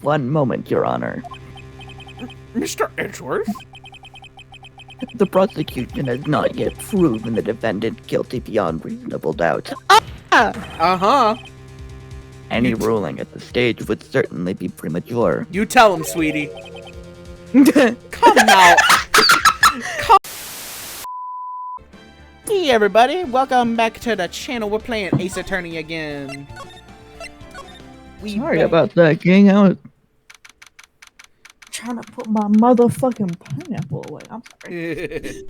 One moment, Your Honor. Mr. Edgeworth? The prosecution has not yet proven the defendant guilty beyond reasonable doubt. Uh-huh. Any ruling at the stage would certainly be premature. You tell him, sweetie. Come now. Hey everybody, welcome back to the channel. We're playing Ace Attorney again. Sorry about that, gang. I was trying to put my motherfucking pineapple away. I'm sorry.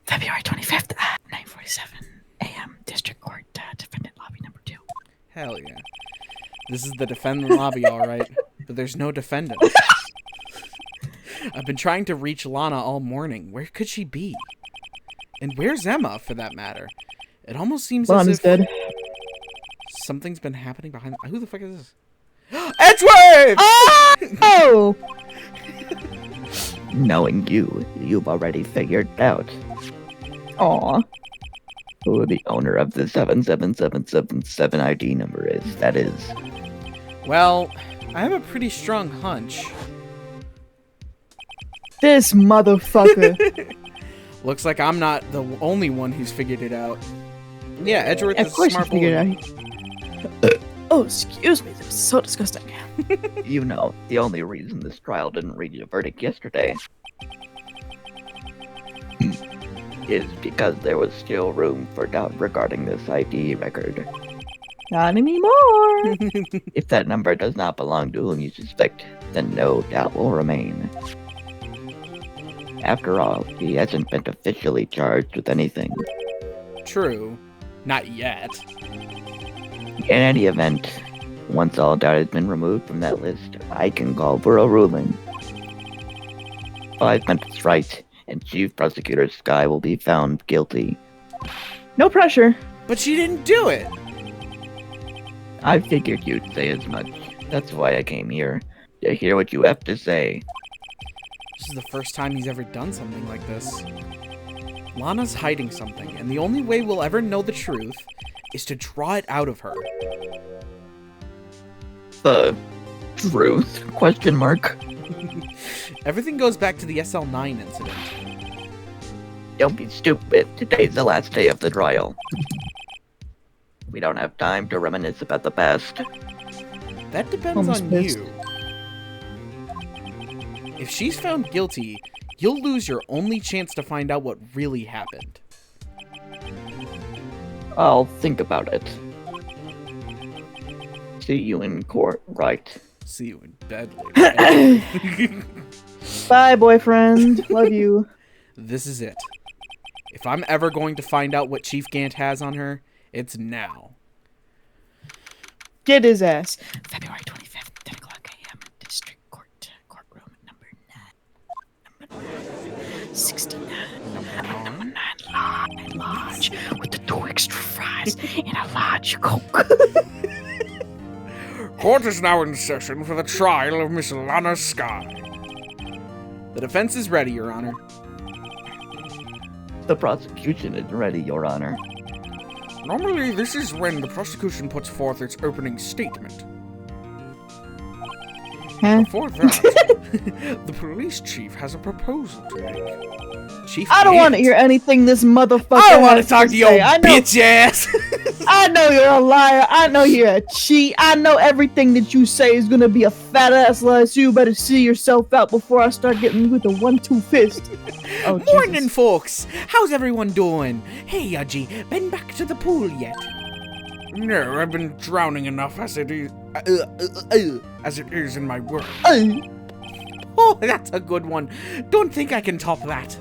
February 25th at 9:47 a.m. District Court, defendant lobby number 2. Hell yeah. This is the defendant lobby, alright. But there's no defendant. I've been trying to reach Lana all morning. Where could she be? And where's Emma, for that matter? It almost seems as if dead. Something's been happening behind... Who the fuck is this? Edgeworth! Oh! Knowing you, you've already figured out Aw. who the owner of the 77777 ID number is. That is. Well, I have a pretty strong hunch. This motherfucker. Looks like I'm not the only one who's figured it out. Yeah, Edgeworth is Of course a smart you figured boy. it out. Oh, excuse me. This is so disgusting. You know, the only reason this trial didn't reach a verdict yesterday is because there was still room for doubt regarding this ID record. Not anymore. If that number does not belong to whom you suspect, then no doubt will remain. After all, he hasn't been officially charged with anything. True. Not yet. In any event, once all doubt has been removed from that list, I can call for a ruling. 5 minutes right, and Chief Prosecutor Sky will be found guilty. No pressure. But she didn't do it! I figured you'd say as much. That's why I came here, to hear what you have to say. This is the first time he's ever done something like this. Lana's hiding something, and the only way we'll ever know the truth is to draw it out of her. The truth? Question mark. Everything goes back to the SL9 incident. Don't be stupid. Today's the last day of the trial. We don't have time to reminisce about the past. That depends Almost on pissed. you. If she's found guilty, you'll lose your only chance to find out what really happened. I'll think about it. See you in court, right? See you in bed later. Bye, boyfriend. Love you. This is it. If I'm ever going to find out what Chief Gant has on her, it's now. Get his ass. February 25th, 10 o'clock a.m. District Court, courtroom number 69. Number 9 large with the 2 extra fries and a large Coke. Court is now in session for the trial of Miss Lana Sky. The defense is ready, Your Honor. The prosecution is ready, Your Honor. Normally, this is when the prosecution puts forth its opening statement. Huh? Before that, the police chief has a proposal to make. Chief I don't want to Gant. hear anything this motherfucker I don't want has to talk to your say. I know, bitch ass. I know you're a liar. I know you're a cheat. I know everything that you say is gonna be a fat ass lie, so you better see yourself out before I start getting you with a 1-2 fist. Oh, Morning, Jesus. folks. How's everyone doing? Hey, Yudgy, been back to the pool yet? No, I've been drowning enough as it is in my work. Oh, that's a good one. Don't think I can top that.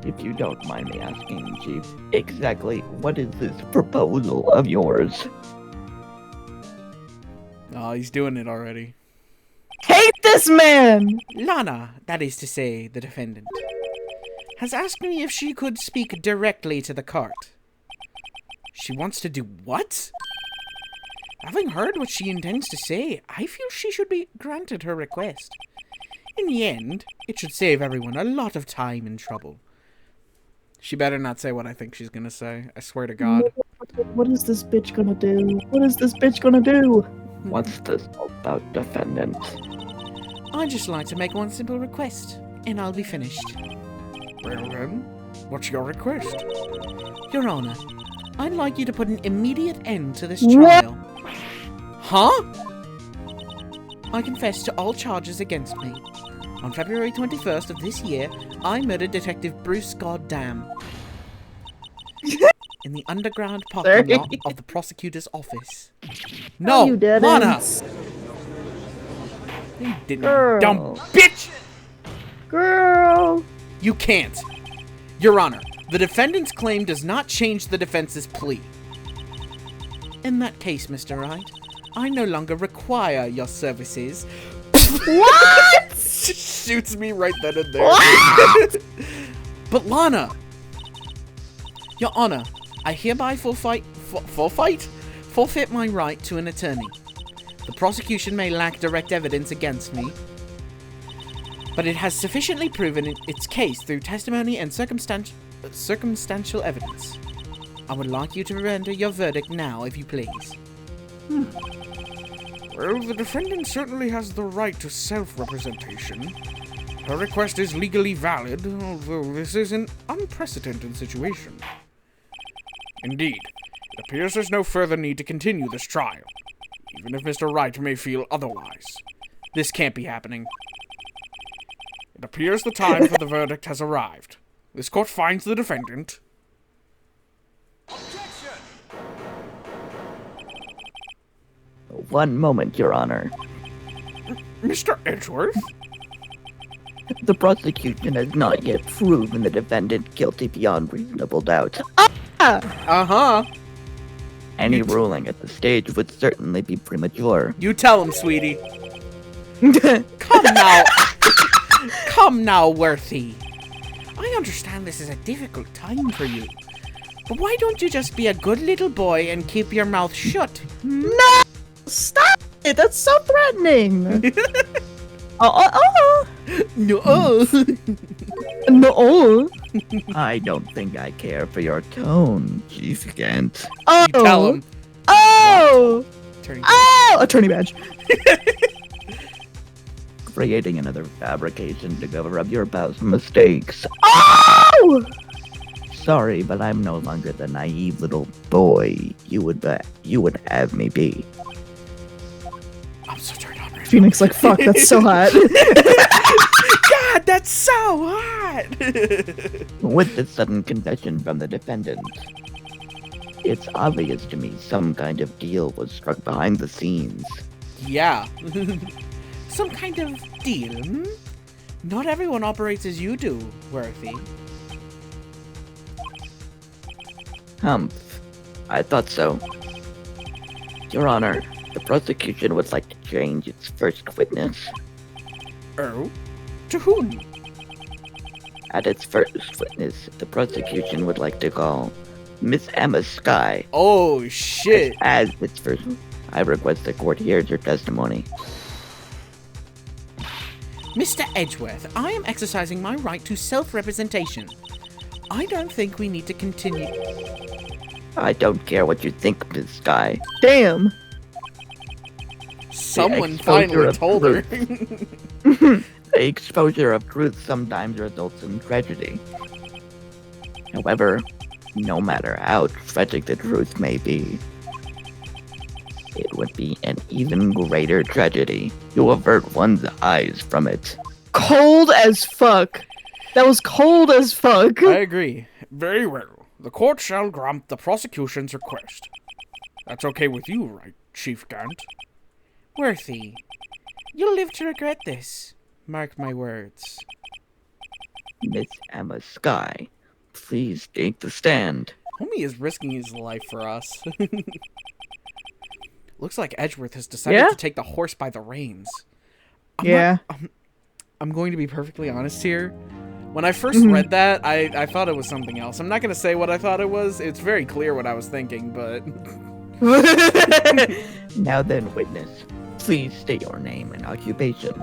If you don't mind me asking, Chief, exactly what is this proposal of yours? Oh, he's doing it already. Hate this man! Lana, that is to say, the defendant, has asked me if she could speak directly to the court. She wants to do what? Having heard what she intends to say, I feel she should be granted her request. In the end, it should save everyone a lot of time and trouble. She better not say what I think she's gonna say. I swear to God. What is this bitch gonna do? What is this bitch gonna do? What's this about, defendant? I'd just like to make one simple request, and I'll be finished. Well then, what's your request? Your Honor, I'd like you to put an immediate end to this What? trial. Huh? I confess to all charges against me. On February 21st of this year, I murdered Detective Bruce Goddamn in the underground parking Sorry. lot of the prosecutor's office. No, No, you didn't. Lana! You didn't, Girl. dumb bitch! Girl. You can't. Your Honor, the defendant's claim does not change the defense's plea. In that case, Mr. Wright, I no longer require your services. What? Shoots me right then and there. What? But Lana, Your Honor, I hereby forfeit my right to an attorney. The prosecution may lack direct evidence against me, but it has sufficiently proven its case through testimony and circumstantial evidence. I would like you to render your verdict now, if you please. Well, the defendant certainly has the right to self-representation. Her request is legally valid, although this is an unprecedented situation. Indeed, it appears there's no further need to continue this trial, even if Mr. Wright may feel otherwise. This can't be happening. It appears the time for the verdict has arrived. This court finds the defendant. One moment, Your Honor. Mr. Edgeworth? The prosecution has not yet proven the defendant guilty beyond reasonable doubt. Uh-huh. Any ruling at the stage would certainly be premature. You tell him, sweetie. Come now. Come now, Worthy. I understand this is a difficult time for you. But why don't you just be a good little boy and keep your mouth shut? No! Stop it! That's so threatening! No. No. I don't think I care for your tone, Chief Gant. Oh! You tell him. Oh! Attorney. Oh! Attorney badge. Creating another fabrication to cover up your past mistakes. Oh! Sorry, but I'm no longer the naive little boy you would have me be. I'm so turned on right Phoenix, like, fuck, that's so hot. God, that's so hot! With the sudden confession from the defendant, it's obvious to me some kind of deal was struck behind the scenes. Yeah. Some kind of deal, hmm? Not everyone operates as you do, Worthy. Humph. I thought so. Your Honor, the prosecution would like to change its first witness. Oh? To whom? At its first witness, the prosecution would like to call Miss Emma Skye Oh, shit. as its first. I request the court hears your testimony. Mr. Edgeworth, I am exercising my right to self-representation. I don't think we need to continue. I don't care what you think, Miss Skye. Damn. Someone exposure finally of told her. The exposure of truth sometimes results in tragedy. However, no matter how tragic the truth may be, it would be an even greater tragedy to avert one's eyes from it. Cold as fuck. That was cold as fuck. I agree. Very well. The court shall grant the prosecution's request. That's okay with you, right, Chief Gant? Worthy, you'll live to regret this. Mark my words. Miss Emma Skye, please take the stand. Homie is risking his life for us. Looks like Edgeworth has decided Yeah? to take the horse by the reins. I'm going to be perfectly honest here. When I first read that, I thought it was something else. I'm not going to say what I thought it was. It's very clear what I was thinking, but... Now then, witness, please state your name and occupation.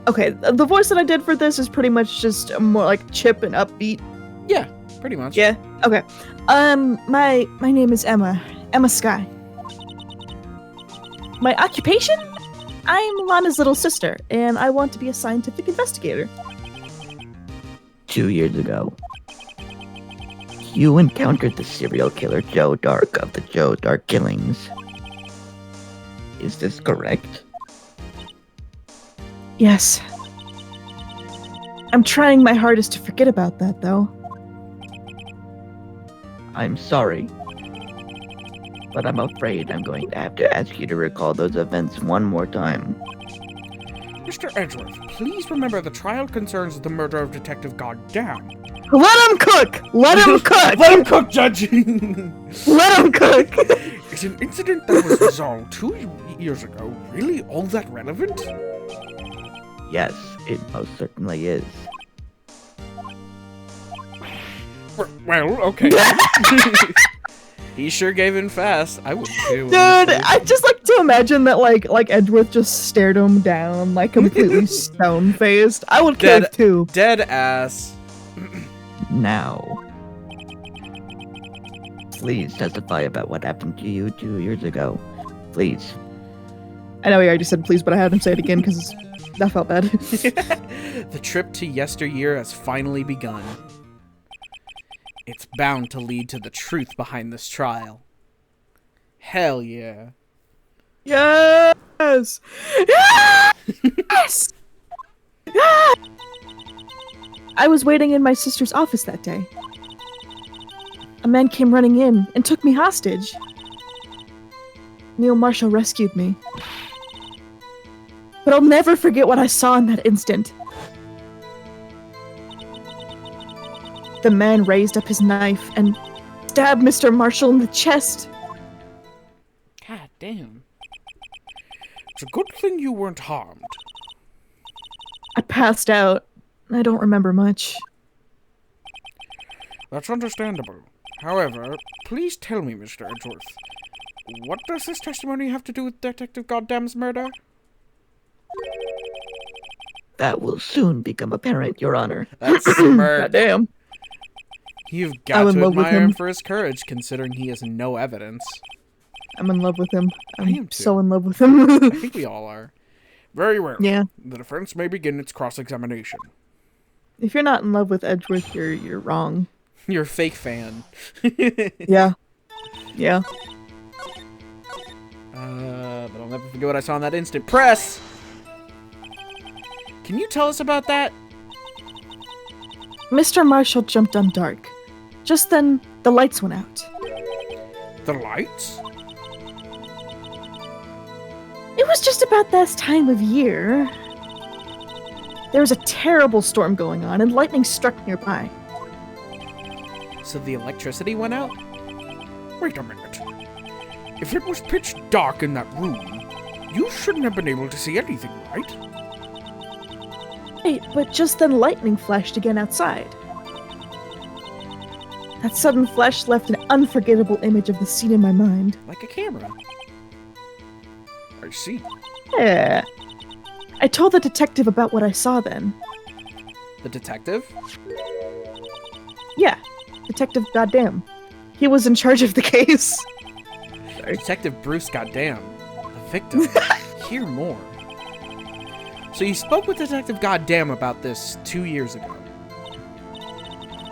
Okay, the voice that I did for this is pretty much just more like chip and upbeat. Yeah, pretty much. Yeah. Okay. My name is Emma, Emma Skye. My occupation? I'm Lana's little sister, and I want to be a scientific investigator. 2 years ago, you encountered the serial killer Joe Dark of the Joe Dark killings. Is this correct? Yes. I'm trying my hardest to forget about that, though. I'm sorry, but I'm afraid I'm going to have to ask you to recall those events one more time. Mr. Edgeworth, please remember the trial concerns the murder of Detective Goddamn. Let him cook! Let him cook! Let him cook, Judge! Let him cook! Is an incident that was resolved 2 years ago really all that relevant? Yes, it most certainly is. Well, okay. He sure gave in fast. I would too. Dude, I just like to imagine that like Edgeworth just stared him down, like completely stone-faced. I would cave too. Dead ass. Now, please testify about what happened to you 2 years ago. Please. I know he already said please, but I had him say it again because that felt bad. The trip to yesteryear has finally begun. It's bound to lead to the truth behind this trial. Hell yeah. Yes! Yes! I was waiting in my sister's office that day. A man came running in and took me hostage. Neil Marshall rescued me. But I'll never forget what I saw in that instant. The man raised up his knife and stabbed Mr. Marshall in the chest. God damn. It's a good thing you weren't harmed. I passed out. I don't remember much. That's understandable. However, please tell me, Mr. Edgeworth, what does this testimony have to do with Detective Goddamn's murder? That will soon become apparent, Your Honor. That's smart. Goddamn. You've got I'm in to love with admire him him. for his courage, considering he has no evidence. I'm in love with him. I am I'm too. so in love with him. I think we all are. Very well. Yeah. The defense may begin its cross-examination. If you're not in love with Edgeworth, you're wrong. You're a fake fan. Yeah. Yeah. But I'll never forget what I saw in that instant. Press! Can you tell us about that? Mr. Marshall jumped on Dark. Just then, the lights went out. The lights? It was just about this time of year. There was a terrible storm going on, and lightning struck nearby. So the electricity went out? Wait a minute. If it was pitch dark in that room, you shouldn't have been able to see anything, right? Wait, but just then lightning flashed again outside. That sudden flash left an unforgettable image of the scene in my mind. Like a camera. I see. Yeah. I told the detective about what I saw then. The detective? Yeah, Detective Goddamn. He was in charge of the case. Detective Bruce Goddamn. The victim. Hear more. So you spoke with Detective Goddamn about this 2 years ago.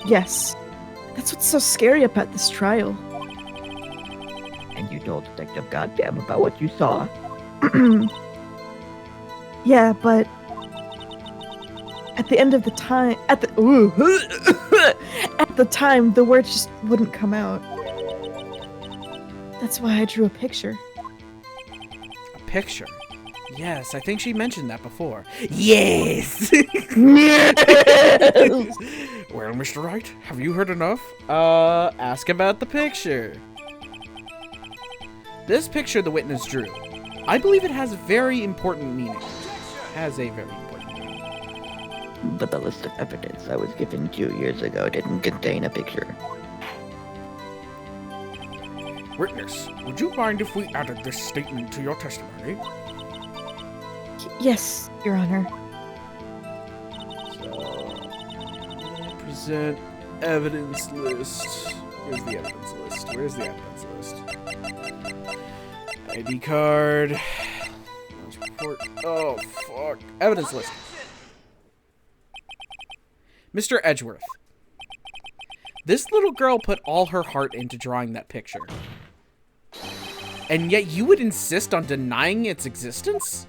Yes. That's what's so scary about this trial. And you told Detective Goddamn about what you saw. Yeah, but at the end of the time, at the time, the words just wouldn't come out. That's why I drew a picture. A picture? Yes, I think she mentioned that before. Yes! Well, Mr. Wright, have you heard enough? Ask about the picture. This picture the witness drew. I believe it has very important meaning. Has a very important meaning. But the list of evidence I was given 2 years ago didn't contain a picture. Witness, would you mind if we added this statement to your testimony? Yes, Your Honor. So, present evidence list. Where's the evidence list? Where's the evidence list? ID card. Report. Oh, fuck. Evidence list. Mr. Edgeworth. This little girl put all her heart into drawing that picture. And yet you would insist on denying its existence?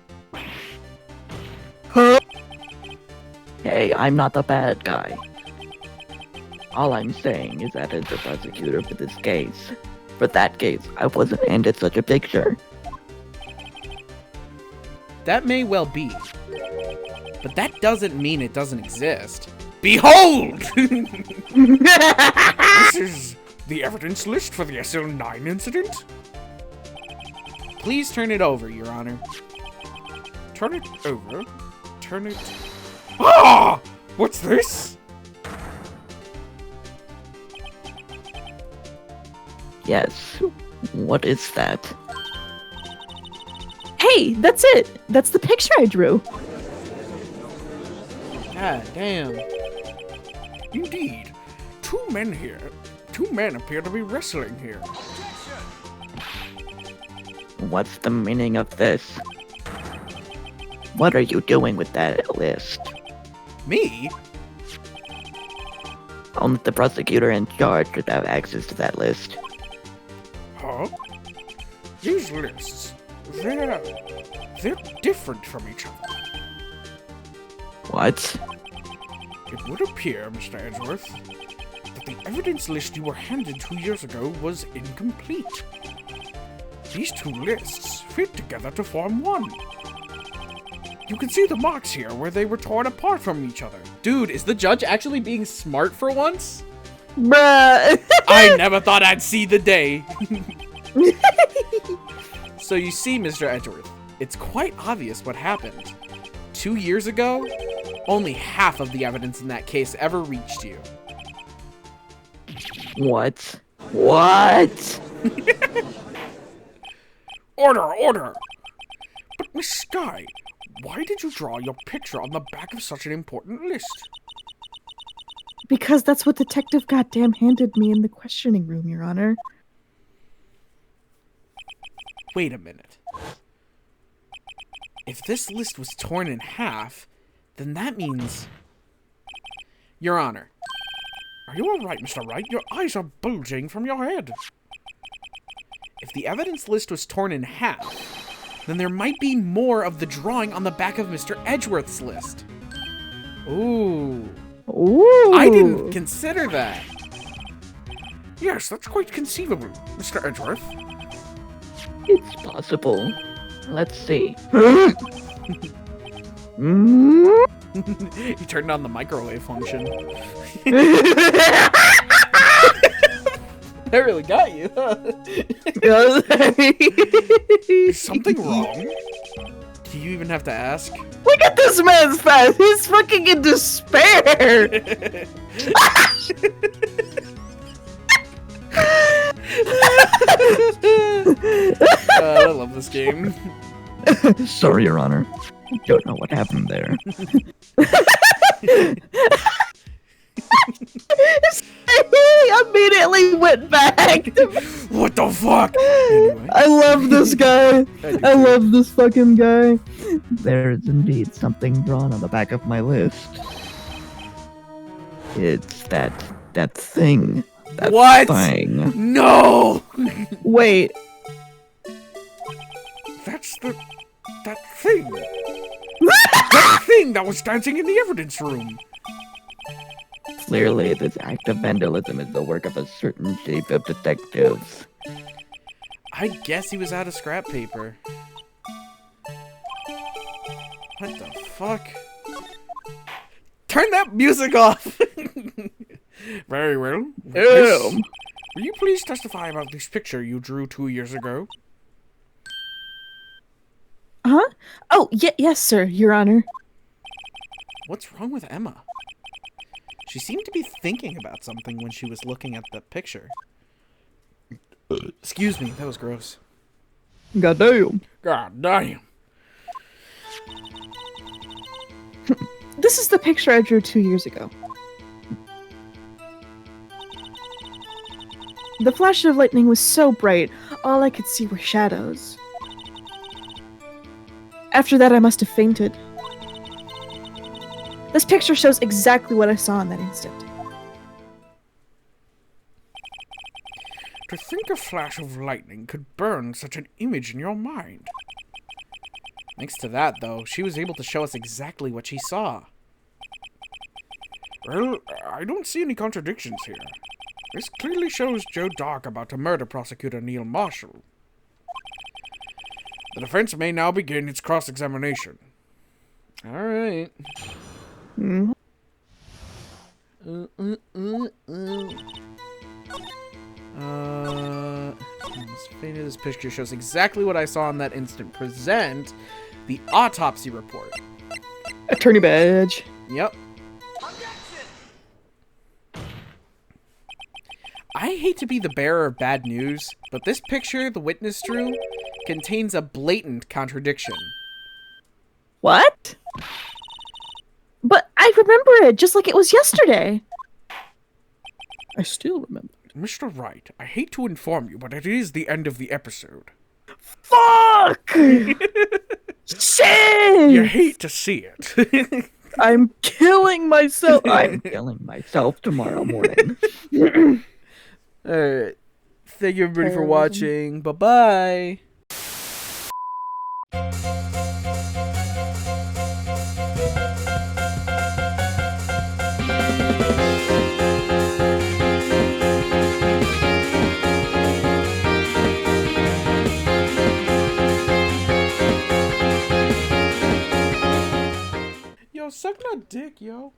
Hey, I'm not the bad guy. All I'm saying is that as the prosecutor for this case, for that case, I wasn't handed such a picture. That may well be. But that doesn't mean it doesn't exist. Behold! This is the evidence list for the SL9 incident. Please turn it over, Your Honor. Turn it over. Turn it... Ah! What's this? Yes, what is that? Hey, that's it. That's the picture I drew. God damn. Indeed. Two men here. Two men appear to be wrestling here. What's the meaning of this? What are you doing with that list? Me? Only the prosecutor in charge should have access to that list. Huh? These lists, they're different from each other. What? It would appear, Mr. Edgeworth, that the evidence list you were handed 2 years ago was incomplete. These two lists fit together to form one. You can see the marks here where they were torn apart from each other. Dude, is the judge actually being smart for once? Bruh. I never thought I'd see the day. So you see, Mr. Edgeworth, it's quite obvious what happened. 2 years ago, only half of the evidence in that case ever reached you. What? What? Order, order! But Miss Sky, why did you draw your picture on the back of such an important list? Because that's what Detective Goddamn handed me in the questioning room, Your Honor. Wait a minute. If this list was torn in half, then that means... Your Honor. Are you alright, Mr. Wright? Your eyes are bulging from your head. If the evidence list was torn in half, then there might be more of the drawing on the back of Mr. Edgeworth's list. Ooh. Ooh. I didn't consider that. Yes, that's quite conceivable, Mr. Edgeworth. It's possible. Let's see. He turned on the microwave function. That really got you, huh? Is something wrong? Do you even have to ask? Look at this man's face. He's fucking in despair. I love this game. Sorry, Your Honor. I don't know what happened there. He immediately went back. What the fuck? Anyway. I love this guy. I love this fucking guy. There is indeed something drawn on the back of my list. It's that thing. That What? thing. No! Wait. That's that thing. That thing that was dancing in the evidence room. Clearly, this act of vandalism is the work of a certain shape of detectives. I guess he was out of scrap paper. What the fuck? Turn that music off! Very well. Ew. Will you please testify about this picture you drew 2 years ago? Huh? Oh, yes, sir, Your Honor. What's wrong with Emma? She seemed to be thinking about something when she was looking at the picture. Excuse me, that was gross. Goddamn. God damn. This is the picture I drew 2 years ago. The flash of lightning was so bright, all I could see were shadows. After that, I must have fainted. This picture shows exactly what I saw in that instant. To think a flash of lightning could burn such an image in your mind. Thanks to that, though, she was able to show us exactly what she saw. Well, I don't see any contradictions here. This clearly shows Joe Dark about to murder prosecutor Neil Marshall. The defense may now begin its cross-examination. All right. Hmm. This picture shows exactly what I saw in that instant. Present the autopsy report. Attorney badge. Yep. I hate to be the bearer of bad news, but this picture the witness drew contains a blatant contradiction. What? But I remember it just like it was yesterday. I still remember. Mr. Wright, I hate to inform you, but it is the end of the episode. Fuck! Shit! You hate to see it. I'm killing myself. I'm killing myself tomorrow morning. Alright. Thank you everybody for Terrorism. watching. Bye-bye. Yo, suck my dick, yo.